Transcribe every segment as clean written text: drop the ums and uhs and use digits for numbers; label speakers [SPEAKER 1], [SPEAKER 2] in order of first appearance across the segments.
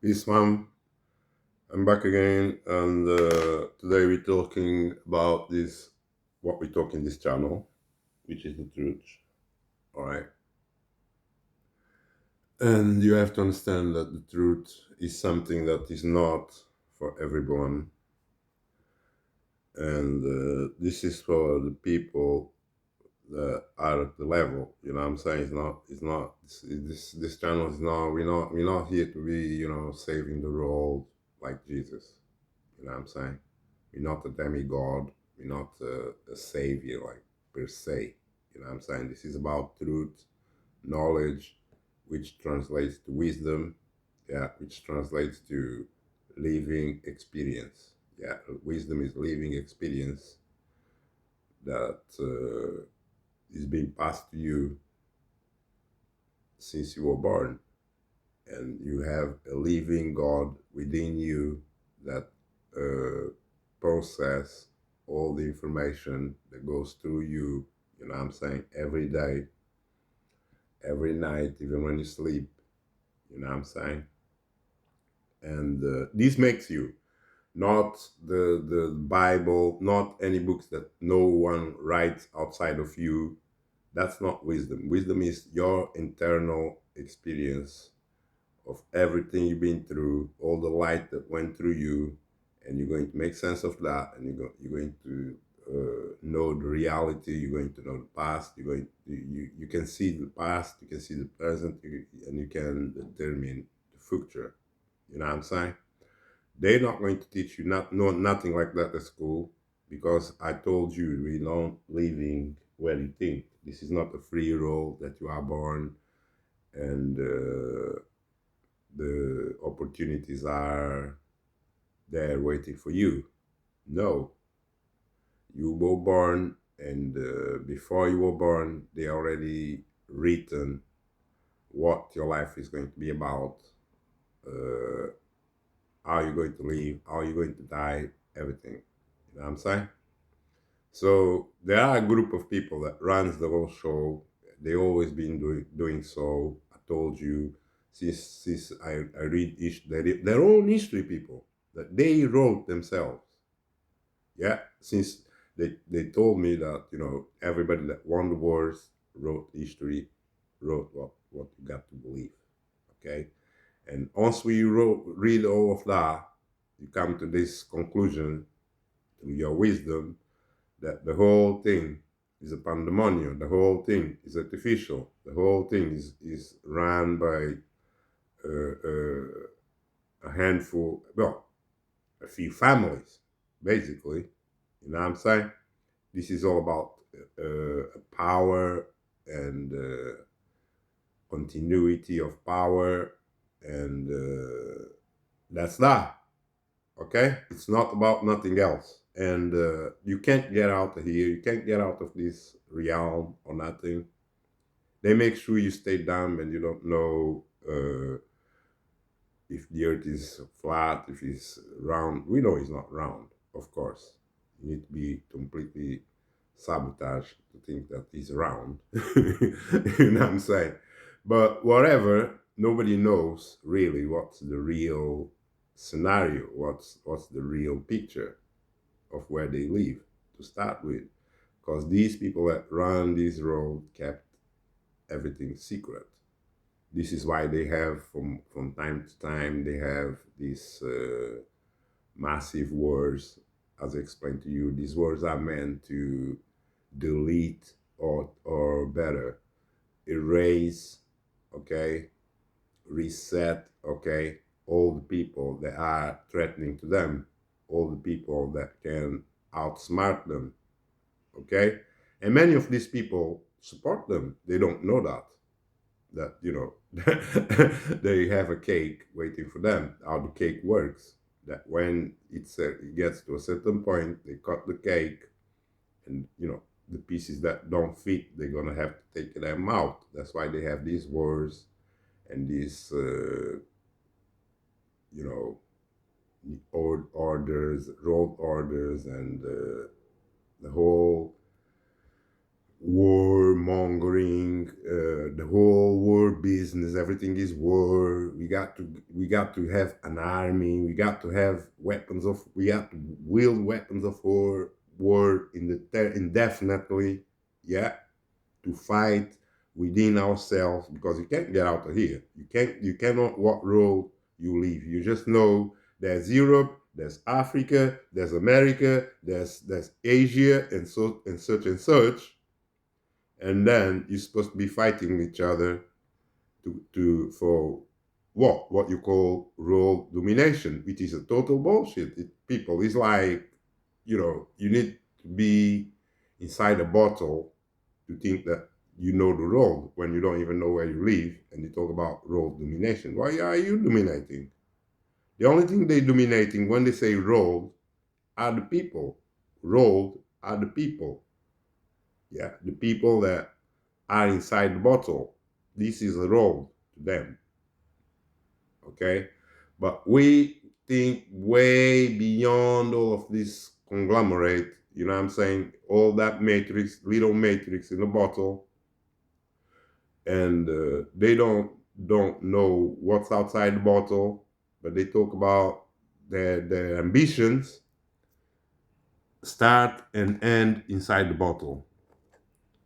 [SPEAKER 1] Peace, mom. I'm back again, and today we're talking about this, what we talk in this channel, which is the truth. All right, and you have to understand that the truth is something that is not for everyone, and this is for the people that are at the level. You know what I'm saying? It's not. It's not. This channel is not. We're not here to be. Saving the world like Jesus. You know what I'm saying? We're not a demigod. We're not a savior, like per se. You know what I'm saying? This is about truth, knowledge, which translates to wisdom, yeah, which translates to living experience. Yeah, wisdom is living experience that is being passed to you since you were born. And you have a living God within you that process all the information that goes through you, you know what I'm saying, every day, every night, even when you sleep, you know what I'm saying? And this makes you, not the Bible, not any books that no one writes outside of you. That's not wisdom. Wisdom is your internal experience of everything you've been through, all the light that went through you, and you're going to make sense of that, and you're going to know the reality. You're going to know the past. You can see the past, you can see the present, and you can determine the future. You know what I'm saying? They're not going to teach you nothing like that at school, because I told you we don't living where you think. This is not a free roll that you are born and the opportunities are there waiting for you. No, you were born, and before you were born, they already written what your life is going to be about, uh, how you're going to live, how you're going to die, everything. You know what I'm saying? So there are a group of people that runs the whole show. They always been doing so. I told you, since I read their own history, people that they wrote themselves. Yeah, since they told me that everybody that won the wars wrote history, wrote what you got to believe. Okay, and once we read all of that, you come to this conclusion through your wisdom that the whole thing is a pandemonium. The whole thing is artificial. The whole thing is run by a handful, well, a few families, basically. You know what I'm saying? This is all about power and continuity of power, and that's that. Okay, it's not about nothing else, and you can't get out of here. You can't get out of this realm or nothing. They make sure you stay dumb and you don't know if the earth is flat, if it's round. We know it's not round, of course. You need to be completely sabotaged to think that it's round. You know what I'm saying? But whatever, nobody knows really what's the real scenario, what's the real picture of where they live to start with. Because these people that run this road kept everything secret. This is why they have, from time to time, they have these massive wars. As I explained to you, these wars are meant to delete, or better, erase, okay, reset, okay, all the people that are threatening to them, all the people that can outsmart them, okay. And many of these people support them. They don't know that they have a cake waiting for them, how the cake works, that when it gets to a certain point, they cut the cake, and the pieces that don't fit, they're gonna have to take them out. That's why they have these wars and these you know orders, road orders, and the whole war mongering, the whole war business. Everything is war. We got to have an army. We got to have weapons of. We got to wield weapons of war indefinitely. Yeah, to fight within ourselves, because you can't get out of here. You cannot what road you live. You just know there's Europe, there's Africa, there's America, there's Asia, and so and such and such. And then you're supposed to be fighting each other to for what you call world domination, which is a total bullshit. People, it's like, you need to be inside a bottle to think that you know the road when you don't even know where you live, and you talk about road domination. Why are you dominating? The only thing they're dominating when they say road are the people. Road are the people. Yeah, the people that are inside the bottle. This is a road to them. Okay? But we think way beyond all of this conglomerate, you know what I'm saying? All that matrix, little matrix in the bottle, and they don't know what's outside the bottle, but they talk about their ambitions start and end inside the bottle,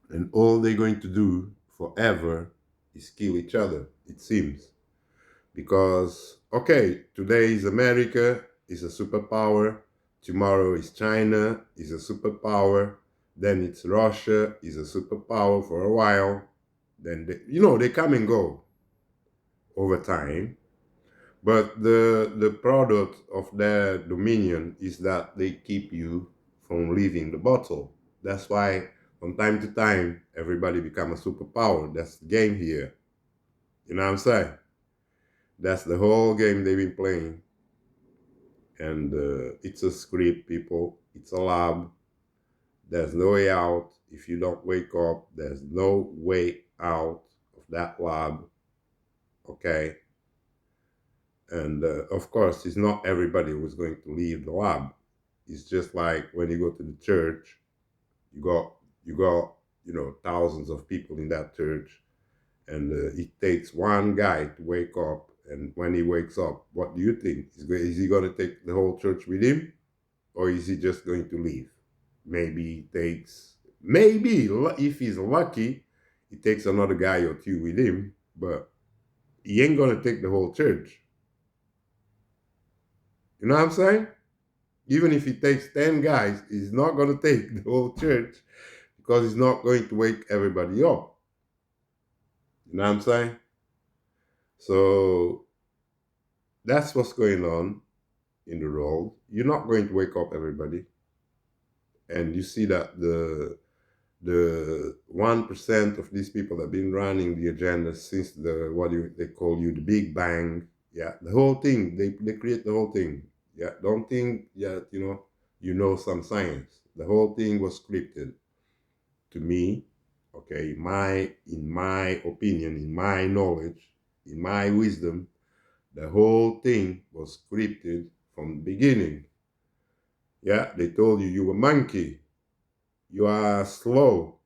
[SPEAKER 1] and all they're going to do forever is kill each other, it seems. Because okay, today is America, is a superpower, tomorrow is China, is a superpower, then it's Russia, is a superpower for a while, then they come and go over time. But the product of their dominion is that they keep you from leaving the bottle. That's why from time to time everybody become a superpower. That's the game here. You know what I'm saying? That's the whole game they've been playing. And it's a script, people. It's a lab. There's no way out. If you don't wake up, there's no way out of that lab. Okay? And of course, it's not everybody who's going to leave the lab. It's just like when you go to the church, you got thousands of people in that church, and it takes one guy to wake up. And when he wakes up, what do you think? Is he going to take the whole church with him, or is he just going to leave? Maybe if he's lucky, he takes another guy or two with him, but he ain't going to take the whole church. You know what I'm saying? Even if he takes 10 guys, he's not going to take the whole church, because he's not going to wake everybody up. You know what I'm saying? So that's what's going on in the world. You're not going to wake up everybody. And you see that the 1% of these people that have been running the agenda since they call the Big Bang. Yeah, the whole thing, they create the whole thing. Yeah, don't think that you know some science. The whole thing was scripted. To me, okay, in my opinion, in my knowledge, in my wisdom, the whole thing was scripted from the beginning. Yeah, they told you a monkey, you are slow.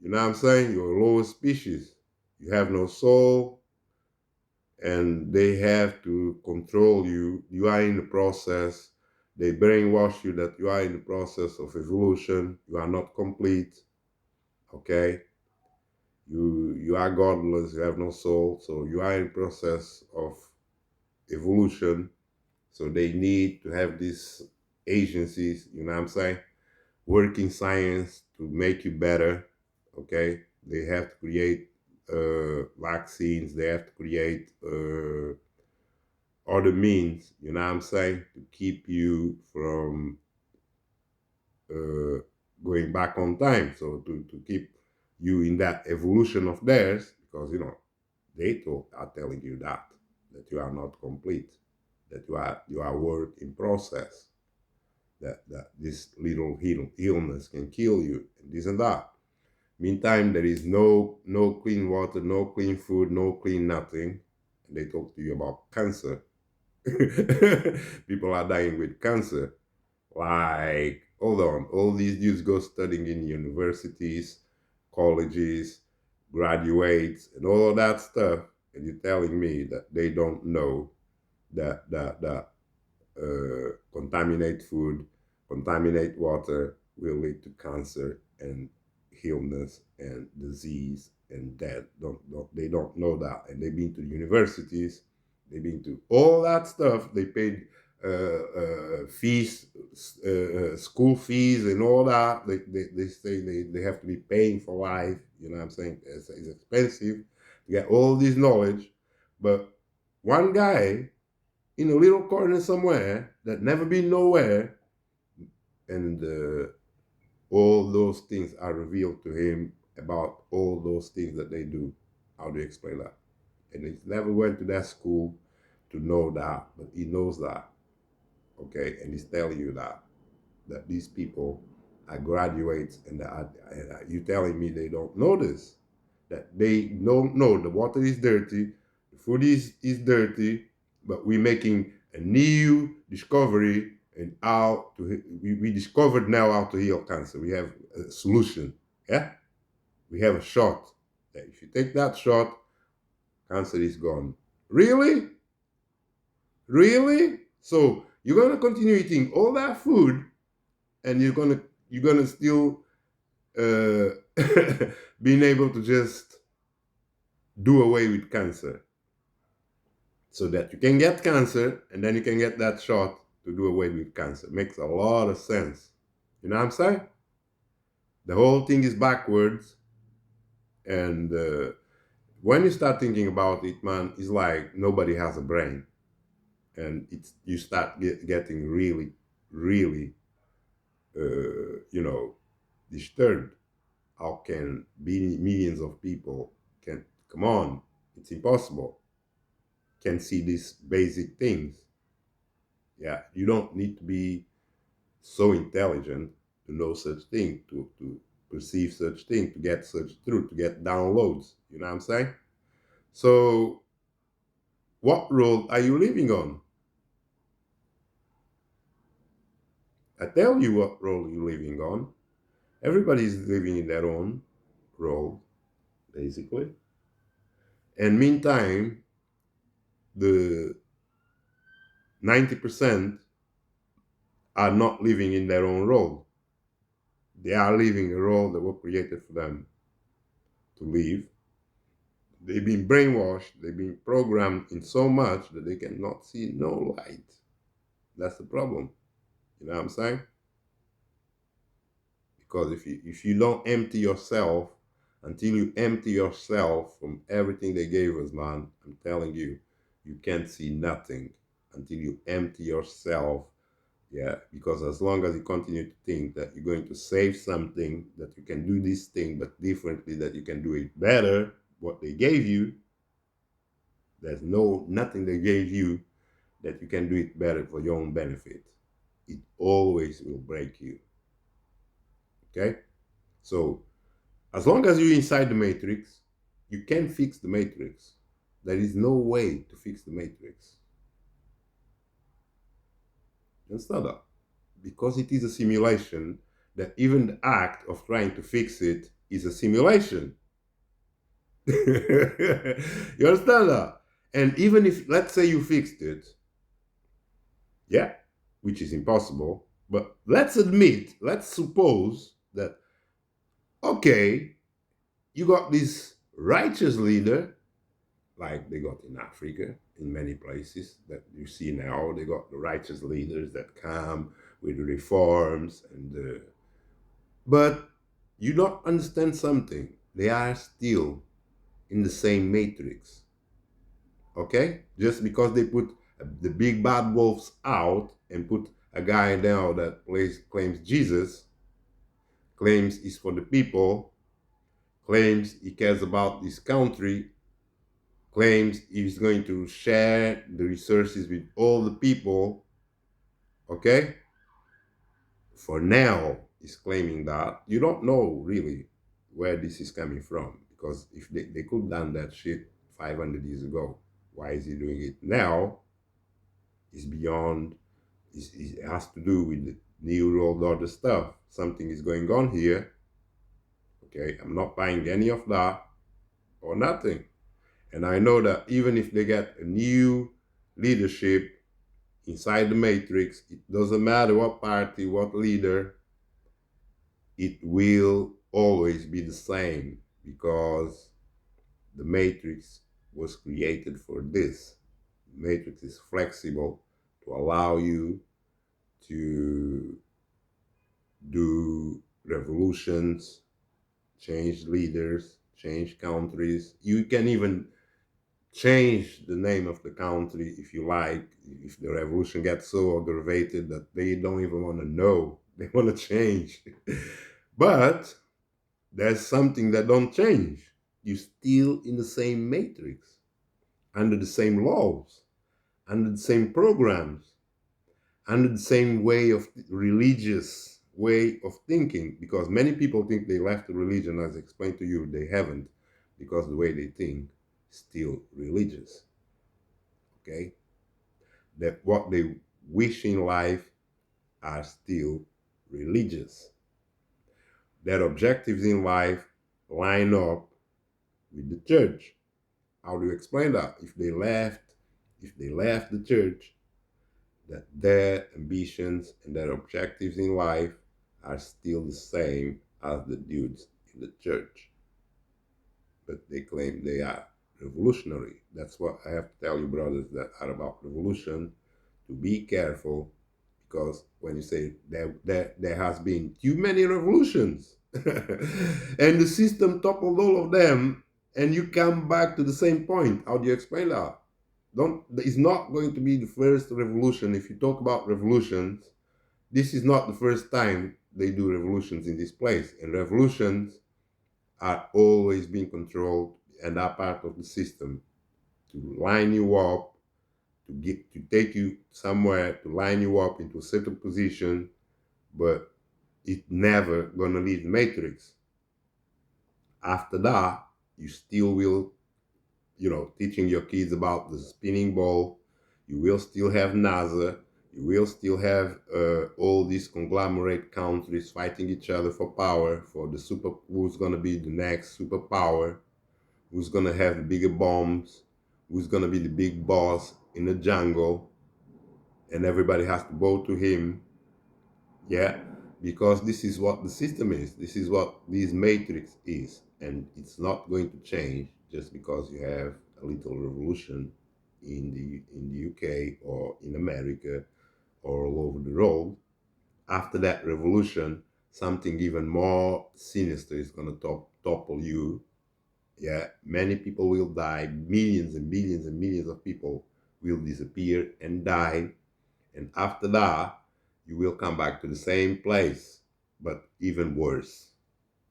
[SPEAKER 1] You know what I'm saying? You're a lower species. You have no soul, and they have to control you. You are in the process. They brainwash you that you are in the process of evolution. You are not complete. Okay? You are godless. You have no soul. So you are in the process of evolution. So they need to have these agencies, you know what I'm saying, working science to make you better. Okay? They have to create vaccines. They have to create other means, you know what I'm saying, to keep you from going back on time. So to keep you in that evolution of theirs, because they are telling you that you are not complete, that you are work in process, that this little illness can kill you, and this and that. Meantime, there is no clean water, no clean food, no clean nothing. And they talk to you about cancer. People are dying with cancer. Like, hold on, all these dudes go studying in universities, colleges, graduates, and all of that stuff, and you're telling me that they don't know that contaminate food, contaminate water will lead to cancer and illness and disease and death. They don't know that, and they've been to universities, they've been to all that stuff. They paid fees, school fees, and all that. They say they have to be paying for life. You know what I'm saying? It's expensive to get all this knowledge, but one guy in a little corner somewhere that never been nowhere, and all those things are revealed to him about all those things that they do. How do you explain that? And he never went to that school to know that, but he knows that. Okay, and he's telling you that these people are graduates, and you telling me they don't know this, that they don't know the water is dirty, the food is dirty, but we're making a new discovery, and how to we discovered now how to heal cancer. We have a solution. Yeah, we have a shot that if you take that shot, cancer is gone. Really? So you're gonna continue eating all that food, and you're gonna still being able to just do away with cancer, so that you can get cancer and then you can get that shot to do away with cancer. Makes a lot of sense. You know what I'm saying? The whole thing is backwards, and when you start thinking about it, man, it's like nobody has a brain, and you start getting really disturbed. How can millions of people can come on? It's impossible. Can see these basic things. Yeah, you don't need to be so intelligent to know such thing, to perceive such thing, to get such truth, to get downloads. You know what I'm saying? So, what road are you living on? I tell you what role you're living on. Everybody's living in their own role, basically. And meantime, the 90% are not living in their own role. They are living a role that was created for them to live. They've been brainwashed, they've been programmed in so much that they cannot see no light. That's the problem. You know what I'm saying? Because if you don't empty yourself, until you empty yourself from everything they gave us, man, I'm telling you, you can't see nothing until you empty yourself. Yeah, because as long as you continue to think that you're going to save something, that you can do this thing but differently, that you can do it better, what they gave you, there's nothing they gave you that you can do it better for your own benefit. It always will break you. Okay? So as long as you're inside the matrix, you can fix the matrix. There is no way to fix the matrix. Understand that? Because it is a simulation, that even the act of trying to fix it is a simulation. You understand that? And even if, let's say you fixed it, yeah, which is impossible, but let's suppose that, okay, you got this righteous leader, like they got in Africa, in many places that you see now. They got the righteous leaders that come with reforms, but you don't understand something. They are still in the same matrix. Okay? Just because they put the big bad wolves out and put a guy now that claims Jesus, claims he's for the people, claims he cares about this country, claims he's going to share the resources with all the people, okay? For now, he's claiming that. You don't know really where this is coming from, because if they could have done that shit 500 years ago, why is he doing it now? It's beyond, it has to do with the New World Order stuff. Something is going on here, Okay, I'm not buying any of that or nothing. And I know that even if they get a new leadership inside the matrix, it doesn't matter what party, what leader, it will always be the same because the matrix was created for this. The matrix is flexible to allow you to do revolutions, change leaders, change countries. You can even change the name of the country if you like, if the revolution gets so aggravated that they don't even want to know. They want to change. But there's something that don't change. You're still in the same matrix, under the same laws, under the same programs, under the same way of religious way of thinking, because many people think they left the religion. As I explained to you, they haven't, because the way they think is still religious. Okay, that what they wish in life are still religious. Their objectives in life line up with the church. How do you explain that? If they left the church, that their ambitions and their objectives in life are still the same as the dudes in the church. But they claim they are revolutionary. That's what I have to tell you, brothers, that are about revolution, to be careful, because when you say there has been too many revolutions and the system toppled all of them, and you come back to the same point, how do you explain that? Don't, it's not going to be the first revolution. If you talk about revolutions, this is not the first time they do revolutions in this place. And revolutions are always being controlled and are part of the system to line you up, to take you somewhere, to line you up into a certain position, but it's never gonna leave the matrix. After that, you still will, teaching your kids about the spinning ball. You will still have NASA. You will still have all these conglomerate countries fighting each other for power, for the who's gonna be the next superpower, who's gonna have the bigger bombs, who's gonna be the big boss in the jungle, and everybody has to bow to him. Yeah, because this is what the system is. This is what this matrix is, and it's not going to change just because you have a little revolution in the UK or in America or all over the world. After that revolution, something even more sinister is going to topple you. Yeah, many people will die. Millions and billions and millions of people will disappear and die. And after that, you will come back to the same place, but even worse.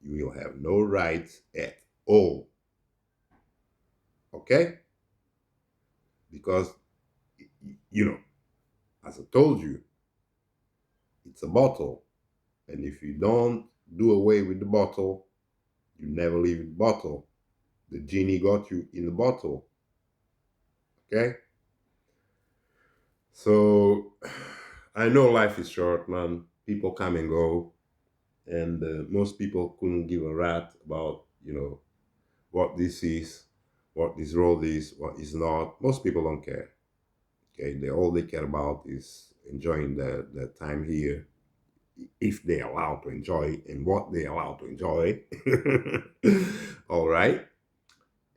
[SPEAKER 1] You will have no rights at all. Okay? Because, you know, as I told you, it's a bottle. And if you don't do away with the bottle, you never leave the bottle. The genie got you in the bottle. Okay? So, I know life is short, man. People come and go. And most people couldn't give a rat about, what this is, what this road is, what is not. Most people don't care. Okay, all they care about is enjoying their time here, if they allow to enjoy and what they allow to enjoy. All right,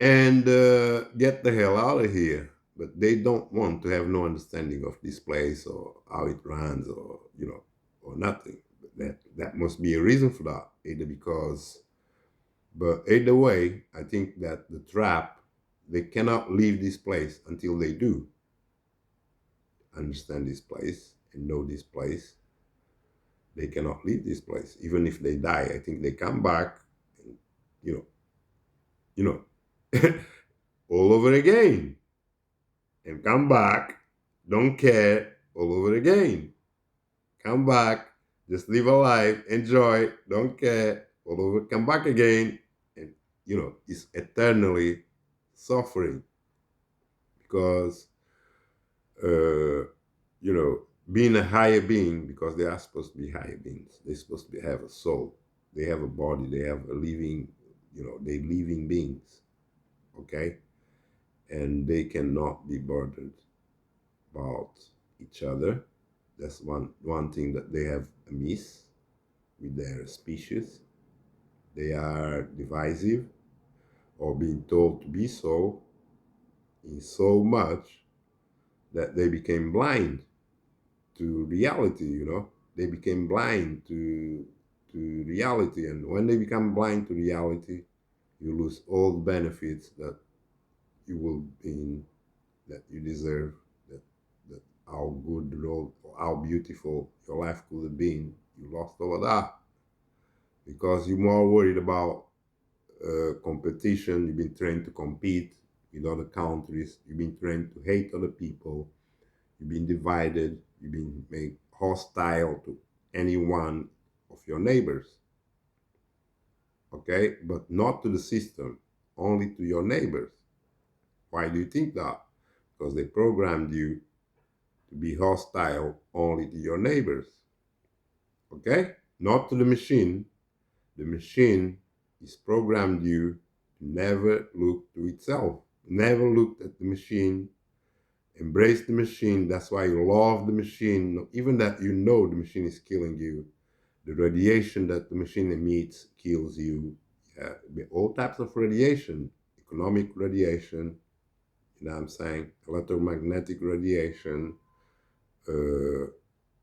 [SPEAKER 1] and get the hell out of here. But they don't want to have no understanding of this place or how it runs, or or nothing. That must be a reason for that, either because. But either way, I think that the trap, they cannot leave this place until they do understand this place and know this place. They cannot leave this place. Even if they die, I think they come back and, you know, all over again. And come back, don't care, all over again. Come back, just live a life, enjoy, don't care, all over, come back again. And, it's eternally suffering because, being a higher being, because they are supposed to be higher beings, they're supposed to have a soul. They have a body. They have a living, they living beings. Okay, and they cannot be burdened about each other. That's one thing that they have amiss with their species. They are divisive, or being told to be so, in so much that they became blind to reality. They became blind to reality, and when they become blind to reality, you lose all the benefits that you will be, that you deserve, that how good the road or how beautiful your life could have been. You lost all of that because you're more worried about competition. You've been trained to compete with other countries. You've been trained to hate other people. You've been divided. You've been made hostile to any one of your neighbors. Okay, but not to the system, only to your neighbors. Why do you think that? Because they programmed you to be hostile only to your neighbors. Okay? Not to the machine. The machine is programmed you to never look to itself. Never look at the machine. Embrace the machine. That's why you love the machine. Even that you know the machine is killing you. The radiation that the machine emits kills you. All types of radiation. Economic radiation. You know what I'm saying? Electromagnetic radiation. You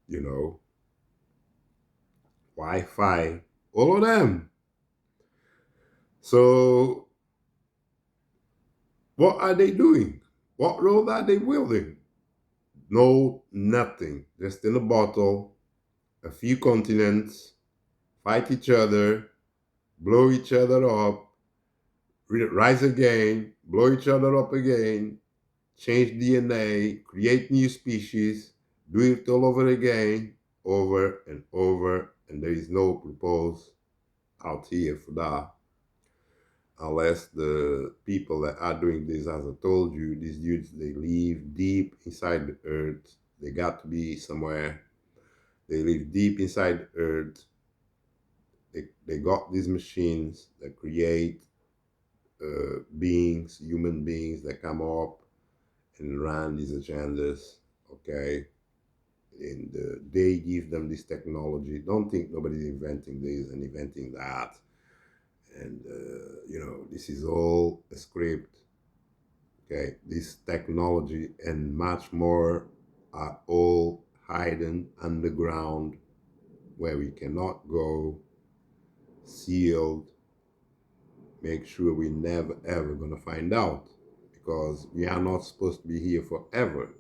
[SPEAKER 1] know, Wi-Fi, all of them. So what are they doing? What role are they wielding? No, nothing. Just in a bottle, a few continents, fight each other, blow each other up, rise again, blow each other up again, change DNA, create new species, do it all over again, over and over, and there is no purpose out here for that. Unless the people that are doing this, as I told you, these dudes, they live deep inside the earth. They got to be somewhere. They live deep inside the earth. They got these machines that create beings, human beings that come up and run these agendas, okay? And they give them this technology. Don't think nobody's inventing this and inventing that. And, this is all a script. Okay, this technology and much more are all hidden underground where we cannot go, sealed. Make sure we never ever gonna find out because we are not supposed to be here forever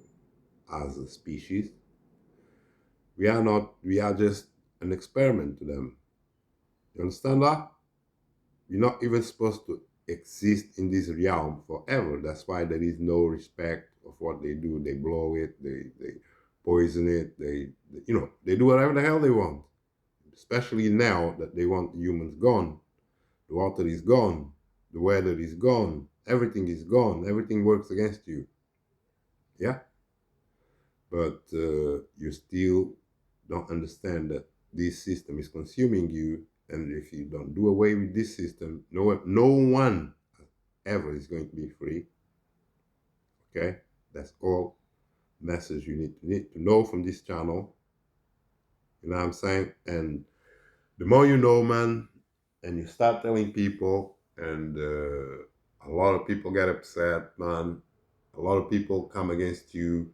[SPEAKER 1] as a species. We are not, we are just an experiment to them. You understand that? We're not even supposed to exist in this realm forever. That's why there is no respect of what they do. They blow it, they poison it, they do whatever the hell they want. Especially now that they want the humans gone. The water is gone, the weather is gone, everything is gone, everything works against you. Yeah? But you still don't understand that this system is consuming you, and if you don't do away with this system, no one ever is going to be free. Okay, that's all message you need to know from this channel. You know what I'm saying? And the more you know, man, and you start telling people, and a lot of people get upset, man. A lot of people come against you.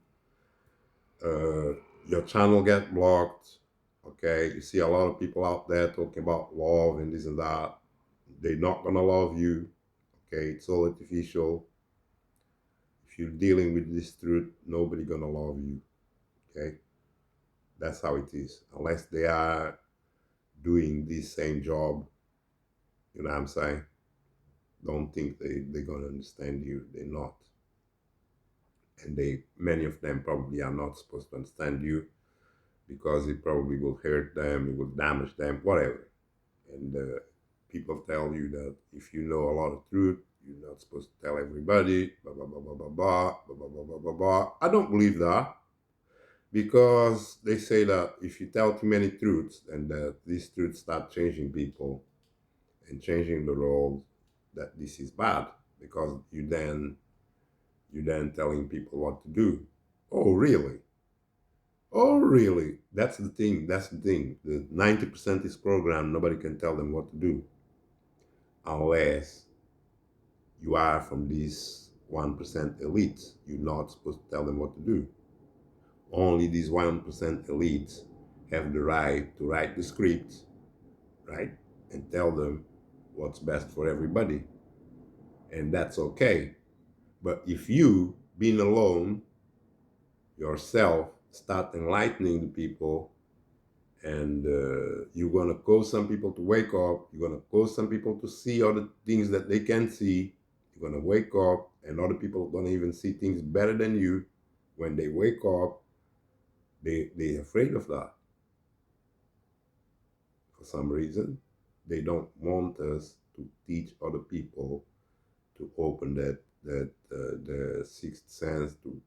[SPEAKER 1] Your channel get blocked. Okay, you see a lot of people out there talking about love and this and that. They're not gonna love you. Okay, it's all artificial. If you're dealing with this truth, nobody gonna love you. Okay, that's how it is. Unless they are doing this same job, you know what I'm saying? Don't think they're gonna understand you. They're not. And many of them probably are not supposed to understand you because it probably will hurt them, it will damage them, whatever. And people tell you that if you know a lot of truth, you're not supposed to tell everybody, blah, blah, blah, blah, blah, blah, blah, blah, blah, blah, blah, blah. I don't believe that. because they say that if you tell too many truths, and that these truths start changing people and changing the world, that this is bad, because you then telling people what to do. Oh really? Oh really? That's the thing. The 90% is programmed. Nobody can tell them what to do unless you are from these 1% elites. You're not supposed to tell them what to do. Only these 1% elites have the right to write the script, right? And tell them what's best for everybody. And that's okay. But if you, being alone, yourself, start enlightening the people, and you're going to cause some people to wake up, you're going to cause some people to see other things that they can see. You're going to wake up, and other people are going to even see things better than you. When they wake up, they're afraid of that for some reason. They don't want us to teach other people to open the sixth sense to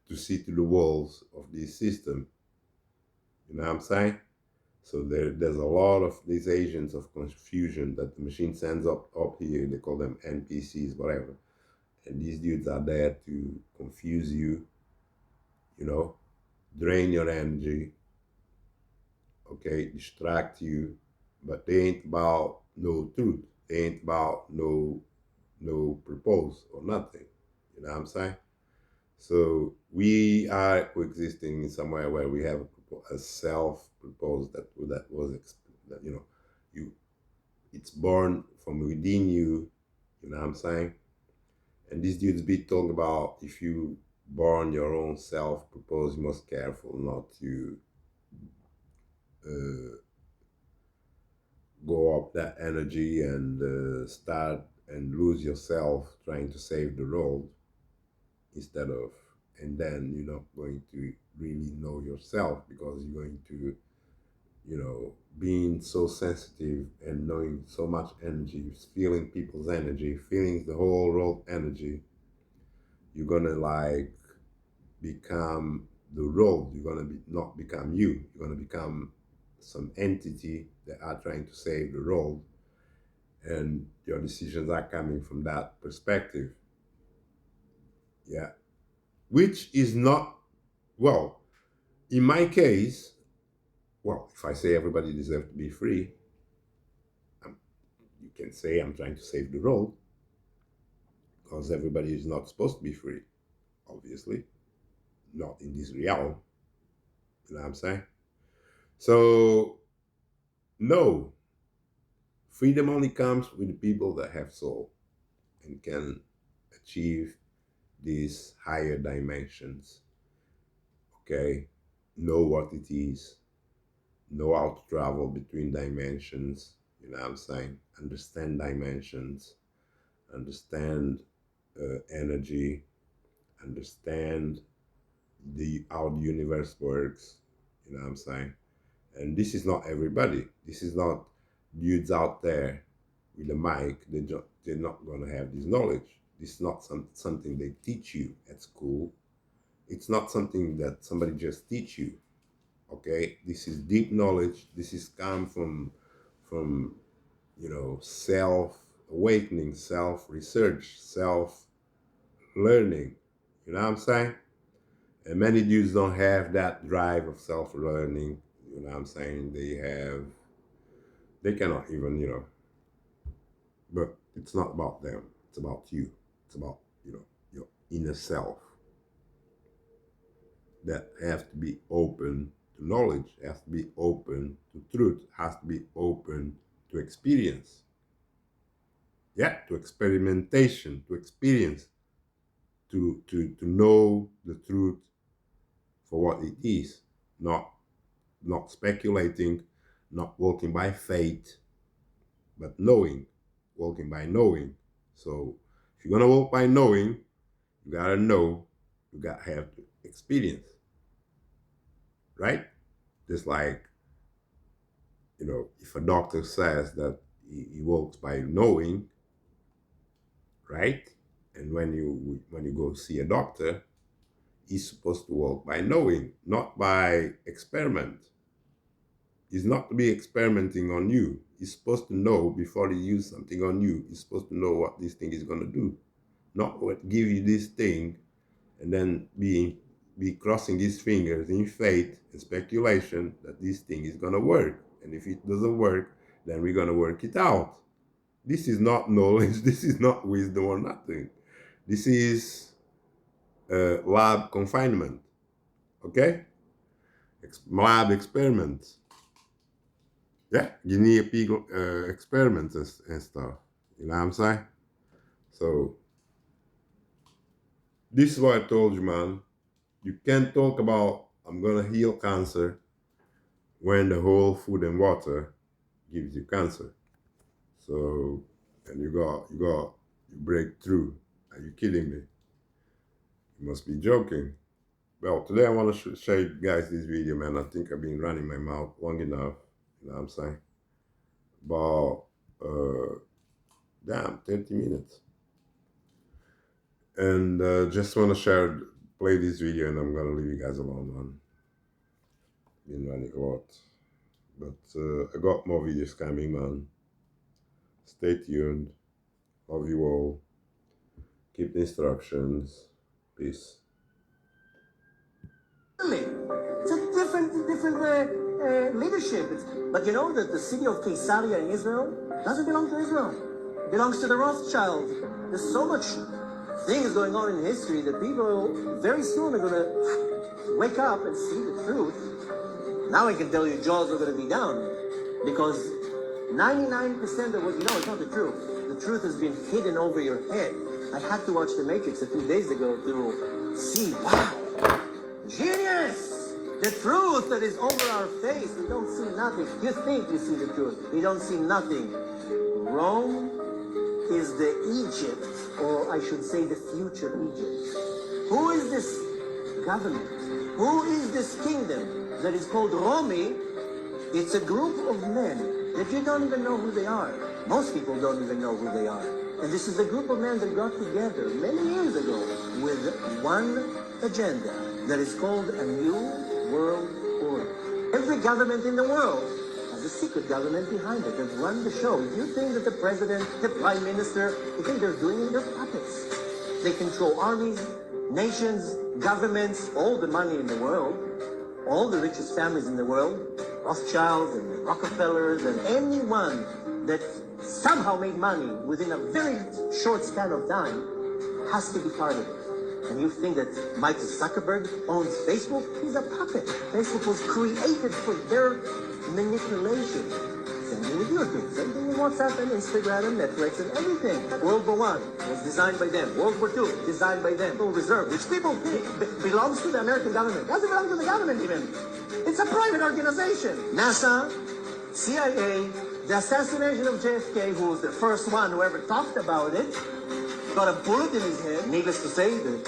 [SPEAKER 1] to see through the walls of this system. You know what I'm saying? So there's a lot of these agents of confusion that the machine sends up here. They call them NPCs, whatever. And these dudes are there to confuse you, drain your energy, okay, distract you, but they ain't about no truth. They ain't about no purpose or nothing. You know what I'm saying? So we are coexisting in somewhere where we have a self purpose that was that you it's born from within you. You know what I'm saying? And these dudes be talking about, if you born your own self purpose, you must careful not to uh, go up that energy and start and lose yourself trying to save the world, instead of, and then you're not going to really know yourself, because you're going to, being so sensitive and knowing so much energy, feeling people's energy, feeling the whole world energy, you're gonna like become the road. You're gonna not become you. You're gonna become some entity that are trying to save the world, and your decisions are coming from that perspective. Yeah, which is not, well, in my case. Well, if I say everybody deserves to be free, you can say I'm trying to save the world, because everybody is not supposed to be free, obviously, not in this realm. You know what I'm saying? So, no, freedom only comes with the people that have soul and can achieve these higher dimensions. Okay? Know what it is, know how to travel between dimensions. You know what I'm saying? Understand dimensions, understand energy, understand how the universe works. You know what I'm saying? And this is not everybody. This is not dudes out there with a mic. They're not going to have this knowledge. This is not something they teach you at school. It's not something that somebody just teach you. Okay, this is deep knowledge. This is come from self awakening, self research, self learning. You know what I'm saying? And many dudes don't have that drive of self learning. You know what I'm saying? They cannot even, but it's not about them. It's about you. It's about, your inner self that has to be open to knowledge, has to be open to truth, has to be open to experience. Yeah, to experimentation, to experience, to know the truth for what it is, not speculating, not walking by faith, but knowing, walking by knowing. So if you're gonna walk by knowing, you gotta know, you gotta have to experience, right? Just like, if a doctor says that he walks by knowing, right? And when you go see a doctor, is supposed to work by knowing, not by experiment. It's not to be experimenting on you. He's supposed to know before he use something on you. He's supposed to know what this thing is going to do. Not what give you this thing and then be crossing his fingers in faith and speculation that this thing is going to work. And if it doesn't work, then we're going to work it out. This is not knowledge. This is not wisdom or nothing. This is lab confinement. Okay? Lab experiments. Yeah, guinea pig experiments and stuff. You know what I'm saying? So, this is what I told you, man. You can't talk about, I'm going to heal cancer when the whole food and water gives you cancer. So, and you break through. Are you kidding me? You must be joking. Well, today I want to show you guys this video, man. I think I've been running my mouth long enough. You know what I'm saying? About, 30 minutes. And just want to play this video, and I'm going to leave you guys alone, man. Been running a lot. But I got more videos coming, man. Stay tuned. Love you all. Keep the instructions. Peace.
[SPEAKER 2] It's a different leadership. But you know that the city of Caesarea in Israel doesn't belong to Israel. It belongs to the Rothschild. There's so much things going on in history that people very soon are going to wake up and see the truth. Now I can tell you jaws are going to be down because 99% of what you know is not the truth. The truth has been hidden over your head. I had to watch The Matrix a few days ago to see, wow, genius! The truth that is over our face, we don't see nothing. You think you see the truth. We don't see nothing. Rome is the Egypt, or I should say the future Egypt. Who is this government? Who is this kingdom that is called Romi? It's a group of men that you don't even know who they are. Most people don't even know who they are. And this is a group of men that got together many years ago with one agenda that is called a new world order. Every government in the world has a secret government behind it that run the show. If you think that the president, the prime minister, you think they're doing it, they're puppets. They control armies, nations, governments, all the money in the world, all the richest families in the world, Rothschilds and Rockefellers and anyone that somehow made money within a very short span of time has to be part of it. And you think that Mike Zuckerberg owns Facebook? He's a puppet. Facebook was created for their manipulation. Same thing with YouTube, same thing with WhatsApp and Instagram and Netflix and everything. World War I was designed by them. World War II, designed by them. Federal Reserve, which people think belongs to the American government. Doesn't belong to the government even. It's a private organization. NASA, CIA, the assassination of JFK, who was the first one who ever talked about it, got a bullet in his head. Needless to say, the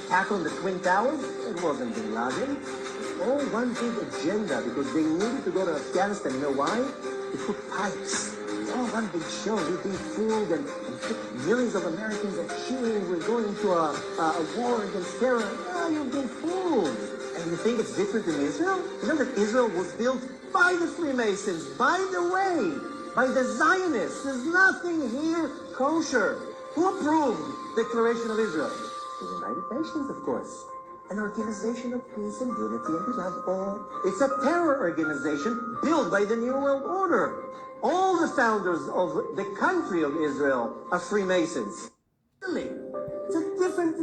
[SPEAKER 2] attack on the Twin Towers, it wasn't Bin Laden. It's all one big agenda because they needed to go to Afghanistan. You know why? To put pipes. It's all one big show. We've been fooled and millions of Americans are cheering. We're going to a war against terror. No, you've been fooled. And you think it's different in Israel? You know that Israel was built by the Freemasons, by the way, by the Zionists. There's nothing here kosher. Who approved the Declaration of Israel? The United Nations, of course. An organization of peace and unity and love all. It's a terror organization built by the New World Order. All the founders of the country of Israel are Freemasons. Really? It's a different